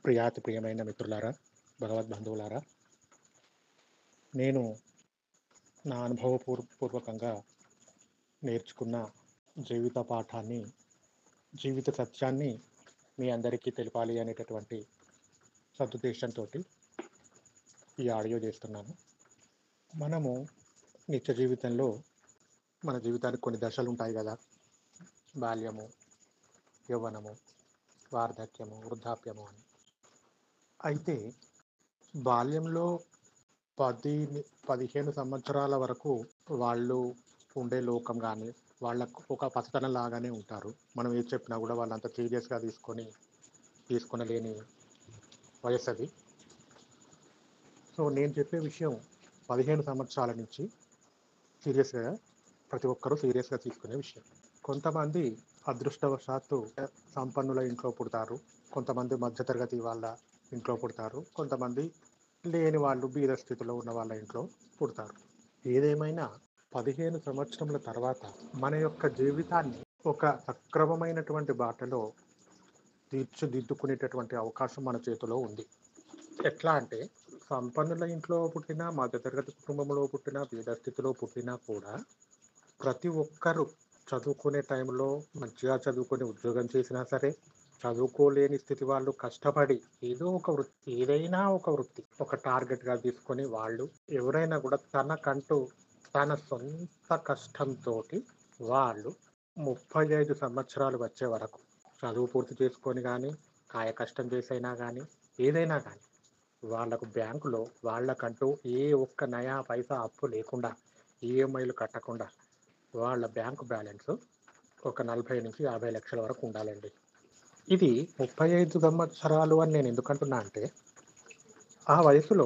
ప్రియాతి ప్రియమైన మిత్రులారా, భగవద్బంధువులారా, నేను నా అనుభవపూర్వకంగా నేర్చుకున్న జీవిత పాఠాన్ని, జీవిత సత్యాన్ని మీ అందరికీ తెలపాలి అనేటటువంటి సదుద్దేశంతో ఈ ఆడియో చేస్తున్నాను. మనము నిత్య జీవితంలో మన జీవితానికి కొన్ని దశలు ఉంటాయి కదా. బాల్యము, యవ్వనము, వార్ధక్యము, వృద్ధాప్యము అని. అయితే బాల్యంలో 15 సంవత్సరాల వరకు వాళ్ళు ఉండే లోకం కానీ, వాళ్ళకు ఒక పసితనం లాగానే ఉంటారు. మనం ఏది చెప్పినా కూడా వాళ్ళంత సీరియస్గా తీసుకొనలేని వయసు అది. సో నేను చెప్పే విషయం 15 సంవత్సరాల నుంచి సీరియస్గా, ప్రతి ఒక్కరూ సీరియస్గా తీసుకునే విషయం. కొంతమంది అదృష్టవశాత్తు సంపన్నుల ఇంట్లో పుడతారు, కొంతమంది మధ్యతరగతి వాళ్ళ ఇంట్లో పుడతారు, కొంతమంది లేని వాళ్ళు బీద స్థితిలో ఉన్న వాళ్ళ ఇంట్లో పుడతారు. ఏదేమైనా 15 సంవత్సరముల తర్వాత మన యొక్క జీవితాన్ని ఒక సక్రమమైనటువంటి బాటలో తీర్చిదిద్దుకునేటటువంటి అవకాశం మన చేతిలో ఉంది. ఎట్లా అంటే, సంపన్నుల ఇంట్లో పుట్టినా, మధ్యతరగతి కుటుంబంలో పుట్టినా, బీద స్థితిలో పుట్టినా కూడా ప్రతి ఒక్కరూ చదువుకునే టైంలో మంచిగా చదువుకొని ఉద్యోగం చేసినా సరే, చదువుకోలేని స్థితి వాళ్ళు కష్టపడి ఏదైనా ఒక వృత్తి ఒక టార్గెట్గా తీసుకొని వాళ్ళు ఎవరైనా కూడా తనకంటూ తన సొంత కష్టంతో వాళ్ళు 35 సంవత్సరాలు వచ్చే వరకు చదువు పూర్తి చేసుకొని కానీ, కాయ కష్టం చేసైనా కానీ, ఏదైనా కానీ వాళ్లకు బ్యాంకులో వాళ్ళకంటూ ఏ ఒక్క నయా పైసా అప్పు లేకుండా, ఈఎంఐలు కట్టకుండా వాళ్ళ బ్యాంకు బ్యాలెన్స్ ఒక 40 నుంచి 50 లక్షల వరకు ఉండాలండి. ఇది 35 సంవత్సరాలు అని నేను ఎందుకంటున్నా అంటే, ఆ వయసులో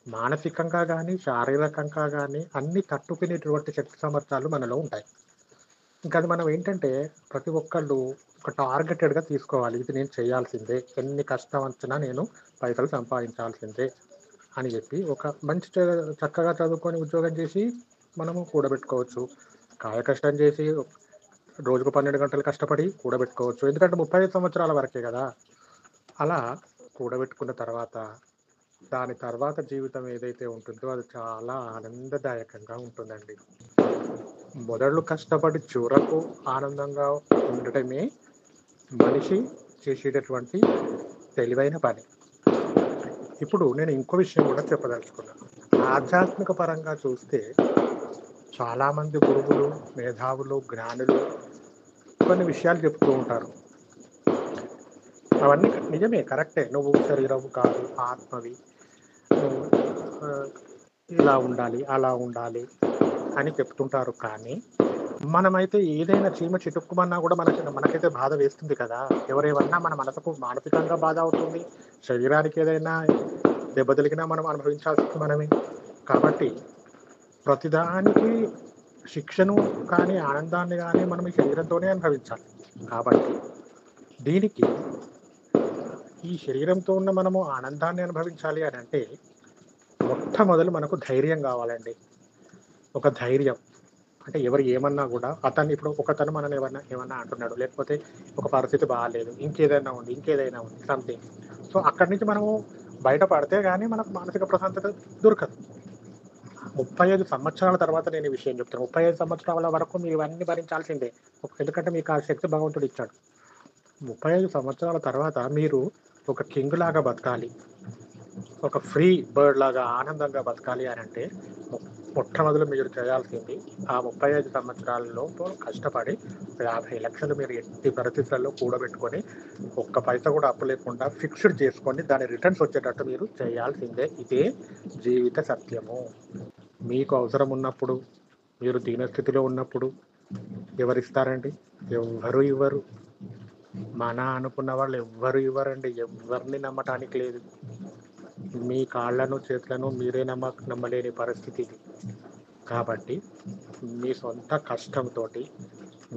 మానసికంగా కానీ, శారీరకంగా కానీ అన్ని తట్టుకునేటువంటి శక్తి సామర్థ్యాలు మనలో ఉంటాయి. ఇంకా అది మనం ఏంటంటే, ప్రతి ఒక్కళ్ళు ఒక టార్గెటెడ్గా తీసుకోవాలి. ఇది నేను చేయాల్సిందే, ఎన్ని కష్టం వచ్చినా నేను పైసలు సంపాదించాల్సిందే అని చెప్పి ఒక మంచి చక్కగా చదువుకొని ఉద్యోగం చేసి మనము కూడబెట్టుకోవచ్చు. కాయ కష్టం చేసి రోజుకు 12 గంటలు కష్టపడి కూడబెట్టుకోవచ్చు. ఎందుకంటే 35 సంవత్సరాల వరకే కదా. అలా కూడబెట్టుకున్న తర్వాత దాని తర్వాత జీవితం ఏదైతే ఉంటుందో అది చాలా ఆనందదాయకంగా ఉంటుందండి. మొదలు కష్టపడి చివరకు ఆనందంగా ఉండటమే మనిషి చేసేటటువంటి తెలివైన పని. ఇప్పుడు నేను ఇంకో విషయం కూడా చెప్పదలుచుకున్నాను. ఆధ్యాత్మిక పరంగా చూస్తే చాలామంది గురువులు, మేధావులు, జ్ఞానులు కొన్ని విషయాలు చెప్తూ ఉంటారు. అవన్నీ నిజమే, కరెక్టే. నువ్వు శరీరం కాదు, ఆత్మవి, నువ్వు ఇలా ఉండాలి, అలా ఉండాలి అని చెప్తుంటారు. కానీ మనమైతే ఏదైనా చీమ చిటుక్కుమన్నా కూడా మనకైతే బాధ వేస్తుంది కదా. ఎవరేమన్నా మన మనసుకు మానసికంగా బాధ అవుతుంది, శరీరానికి ఏదైనా దెబ్బ తగిలినా మనం అనుభవించాల్సింది మనమే. కాబట్టి ప్రతిదానికి శిక్షను కానీ, ఆనందాన్ని కానీ మనం ఈ శరీరంతోనే అనుభవించాలి. కాబట్టి దీనికి ఈ శరీరంతో ఉన్న మనము ఆనందాన్ని అనుభవించాలి అని అంటే మొట్టమొదలు మనకు ధైర్యం కావాలండి. ఒక ధైర్యం అంటే ఎవరు ఏమన్నా కూడా, ఇప్పుడు ఒకతను మనల్ని ఏమన్నా అంటున్నాడు, లేకపోతే ఒక పరిస్థితి బాగాలేదు, ఇంకేదైనా ఉంది సంథింగ్. సో అక్కడి నుంచి మనము బయటపడితే కానీ మనకు మానసిక ప్రశాంతత దొరకదు. 35 సంవత్సరాల తర్వాత నేను ఈ విషయం చెప్తాను. 35 సంవత్సరాల వరకు మీరు ఇవన్నీ భరించాల్సిందే. ఎందుకంటే మీకు ఆ శక్తి భగవంతుడు ఇచ్చాడు. 35 సంవత్సరాల తర్వాత మీరు ఒక కింగ్ లాగా బతకాలి, ఒక ఫ్రీ బర్డ్ లాగా ఆనందంగా బతకాలి అని అంటే మొట్టమొదలు మీరు చేయాల్సింది ఆ 35 సంవత్సరాలలో కష్టపడి 50 లక్షలు మీరు ఎట్టి పరిస్థితుల్లో కూడబెట్టుకొని ఒక్క పైసా కూడా అప్పు లేకుండా ఫిక్స్డ్ చేసుకొని దాని రిటర్న్స్ వచ్చేటట్టు మీరు చేయాల్సిందే. ఇదే జీవిత సత్యము. మీకు అవసరం ఉన్నప్పుడు, మీరు దీనస్థితిలో ఉన్నప్పుడు ఎవరిస్తారండి? ఎవ్వరూ ఇవ్వరు. మన అనుకున్న వాళ్ళు ఎవ్వరు ఇవ్వరండి. ఎవరిని నమ్మటానికి లేదు. మీ కాళ్ళను చేతులను మీరే నమ్మలేని పరిస్థితి ఇది. కాబట్టి మీ సొంత కష్టంతో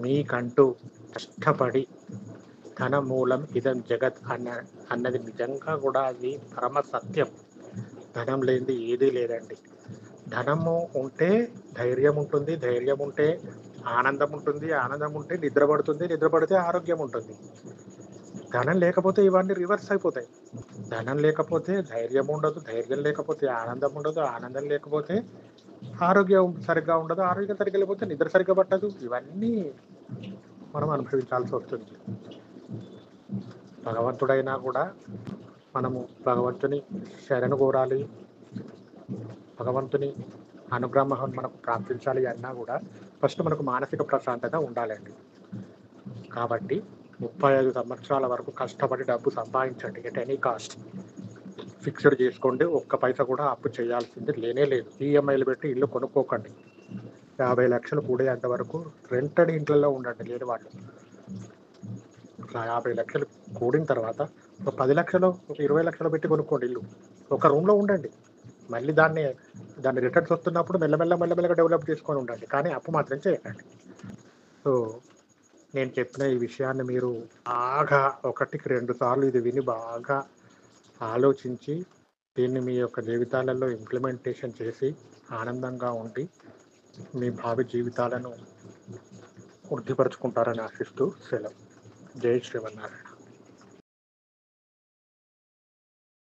మీకంటూ కష్టపడి ధన మూలం ఇదం జగత్ అన్నది నిజంగా కూడా అది పరమ సత్యం. ధనం లేనిది ఏదీ లేదండి. ధనము ఉంటే ధైర్యం ఉంటుంది, ధైర్యం ఉంటే ఆనందం ఉంటుంది, ఆనందం ఉంటే నిద్ర పడుతుంది, నిద్ర పడితే ఆరోగ్యం ఉంటుంది. ధనం లేకపోతే ఇవన్నీ రివర్స్ అయిపోతాయి. ధనం లేకపోతే ధైర్యం ఉండదు. ధైర్యం లేకపోతే ఆనందం ఉండదు. ఆనందం లేకపోతే ఆరోగ్యం సరిగ్గా ఉండదు. ఆరోగ్యం సరిగ్గా లేకపోతే నిద్ర సరిగ్గా పట్టదు. ఇవన్నీ మనం అనుభవించాల్సి వస్తుంది. భగవంతుడైనా కూడా మనము భగవంతుని శరణు కోరాలి. భగవంతుని అనుగ్రహం మనకు ప్రాప్తించాలి అన్నా కూడా ఫస్ట్ మనకు మానసిక ప్రశాంతత ఉండాలండి. కాబట్టి 35 సంవత్సరాల వరకు కష్టపడి డబ్బు సంపాదించండి ఎట్ ఎనీ కాస్ట్. ఫిక్స్డ్ చేసుకోండి. ఒక్క పైసా కూడా అప్పు చేయాల్సింది లేనే లేదు. ఈఎంఐలు పెట్టి ఇల్లు కొనుక్కోకండి. 50 లక్షలు కూడేంత వరకు రెంటెడ్ ఇంట్లలో ఉండండి లేని వాళ్ళు. అట్లా 50 లక్షలు కూడిన తర్వాత ఒక 10 లక్షలు, ఒక 20 లక్షలు పెట్టి కొనుక్కోండి ఇల్లు. ఒక రూమ్‌లో ఉండండి. మళ్ళీ దాన్ని రిటర్న్స్ వస్తున్నప్పుడు మెల్లమెల్లగా డెవలప్ చేసుకొని ఉండండి. కానీ అప్పు మాత్రం చేయకండి. సో, నేను చెప్పిన ఈ విషయాన్ని మీరు బాగా ఒకటికి 2 సార్లు ఇది విని బాగా ఆలోచించి దీన్ని మీ యొక్క జీవితాలలో ఇంప్లిమెంటేషన్ చేసి ఆనందంగా ఉండి మీ భావి జీవితాలను వృద్ధిపరుచుకుంటారని ఆశిస్తూ సెలవు. జై శ్రీమన్నారాయణ.